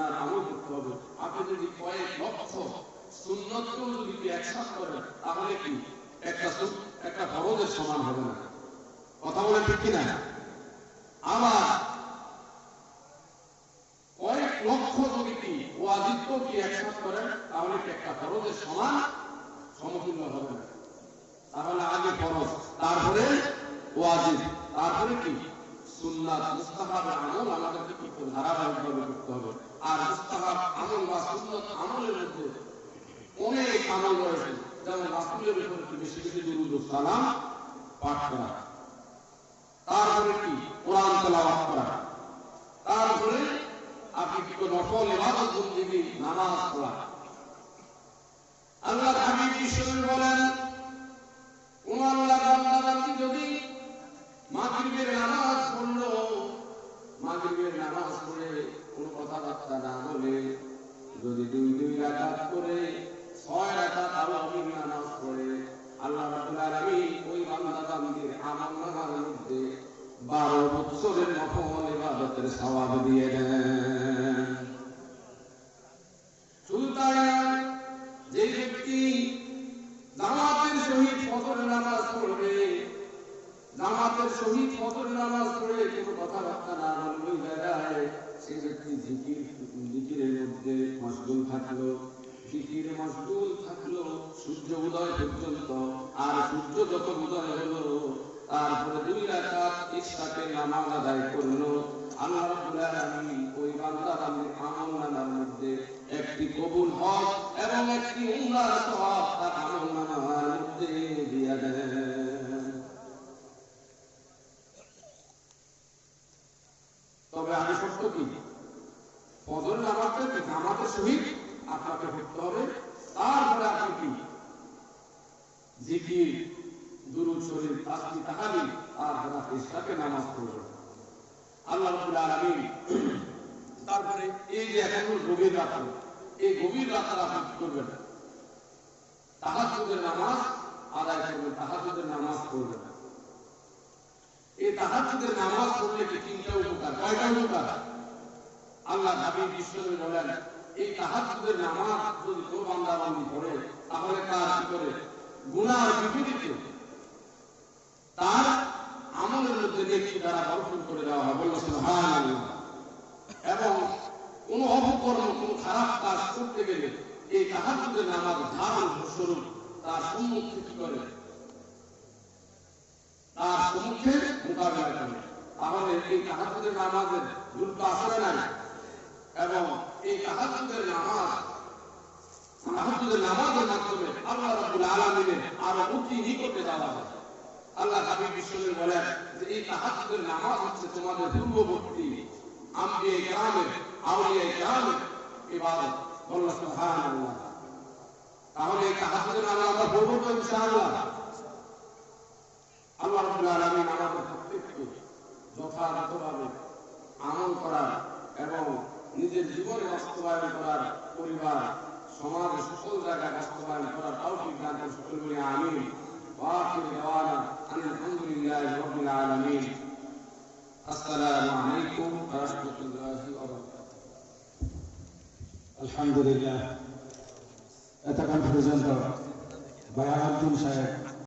গুনার আমল করতে হবে। আপনি যদি কয়েক লক্ষ সুন্নতকেও যদি একসাথে করেন তাহলে কি একটা ফরজের সমান হবে না। কথা বলে ঠিক কিনা? আবার কয়েক লক্ষ যদি কি ওয়াজিবকেও কি একসাথে করেন তাহলে কি একটা ফরজের সমান সমতুল্য হবে না। তাহলে আগে ফরজ, তারপরে ওয়াজিব, তারপরে কি সুন্নাত, মুস্তাহাবের আমল আমাদেরকে কি করতে ধারাবাহিকভাবে করতে হবে। আর মুস্তাহাব আমল বা সুন্নাত আমলের মধ্যে অনেক আমল রয়েছে, যেমন রাসূলের উপর কি বেশি বেশি দুরূদ ও সালাম পাঠ করা, তারপরে কি কোরআন তেলাওয়াত করা, তারপরে আপনি কি নফল ইবাদত বন্দেগী নামাজ পড়া। আল্লাহর হাবিব বিশ্বনবী বলেন, কোন আল্লাহর বান্দা যদি মাগরিবের নামাজ পড়লো, মাগরিবের নামাজ পড়ে কোন কথাবার্তা না বলে যদি দুই রাকাত করে 6 রাকাত তারাবির নামাজ পড়ে, আল্লাহ রাব্বুল আলামিন ওই বান্দার আমলনামার মধ্যে 12 বছরের নফল ইবাদতের সওয়াব দিয়ে দেন। শুধু তাই নয়, যে ব্যক্তি জামাতের সহিত ফজরের নামাজ পড়বে, জামাতের সহিত ফজরের নামাজ পড়ে কোনো কথাবার্তা না বললেই যায়, সেই ব্যক্তি জিকিরের মধ্যে মশগুল থাকলো, জিকিরে মশগুল থাকলো সূর্য উদয় পর্যন্ত। আর সূর্য যত উদয় হলো তারপরে 2 রাকাত ইশরাকের নামাজ আদায় করলো, আল্লাহ রাব্বুল আলামিন ওই বান্দার আমলনামার মধ্যে একটি কবুল হজ এবং একটি উমরার সওয়াব তার আমলনামার মধ্যে দিয়ে দেন। তবে আমি সত্য কি ফজর নামাজটা কি জামাতের সহিত আপনাকে পড়তে হবে, তারপরে আপনি কি জিকির, দুরূদ শরীফ, তাসবিহ, তাহলিল, তারপরে আপনি ইশরাকের নামাজ পড়বেন। আল্লাহ রাব্বুল আলামিন তারপরে এই যে এখন গভীর রাত, এই গভীর রাতে আপনি কি করবেন? তাহাজ্জুদের নামাজ আদায় করবেন, তাহাজ্জুদের নামাজ পড়বেন। এই তাহাজ্জুদের নামাজ পড়লে কি 3টা উপকার। কয়টা উপকার? আল্লাহ হাবিব বিশ্বনবী বলেন, এই তাহাজ্জুদের নামাজ যদি কেউ বান্দা বান্দি পড়ে তাহলে তার কি করে গুনার বিপরীতে তার আমলের মধ্যে নেকি দ্বারা বর্ষণ করে দেওয়া হয়। বলল সুবহানাল্লাহ। এবং কোন অপকর্ম, কোন খারাপ কাজ করতে গেলে এই তাহাজ্জুদের নামাজ ধারণ স্বরূপ তার সম্মুখে কি করে, তার সম্মুখে মোকাবিলা করে। তাহলে এই তাহাজ্জুদের নামাজের গুরুত্ব আসলে নাই। এবং এই তাহাজ্জুদের নামাজের মাধ্যমে আল্লাহ রাব্বুল আলামিনের আরো অতি নিকটে যাওয়া হয়। আল্লাহ হাবিব বিশ্বনবী বলেন যে এই তাহাজ্জুদের নামাজ হচ্ছে তোমাদের পূর্ববর্তী আম্বিয়া কিরামের, আউলিয়া কিরামের ইবাদত। বললেন সুবহানাল্লাহ। তাহলে এই তাহাজ্জুদের নামাজ আমরা পড়ব তো ইনশাআল্লাহ। আল্লাহ রাব্বুল আলামিন আমাদের প্রত্যেককে যথাযথভাবে আমল করার এবং নিজের জীবনে বাস্তবায়ন করার, পরিবার, সমাজ, সকল জায়গায় বাস্তবায়ন করার তৌফিক দান করুন। সকলে বলি আমিন। ওয়া আখিরু দাওয়ানা আলহামদুলিল্লাহি রাব্বিল আলামিন। আসসালামু আলাইকুম ওয়া রাহমাতুল্লাহি ওয়া বারাকাতুহু। আলহামদুলিল্লাহ। এতক্ষণ পর্যন্ত বায়াতুল সাহেব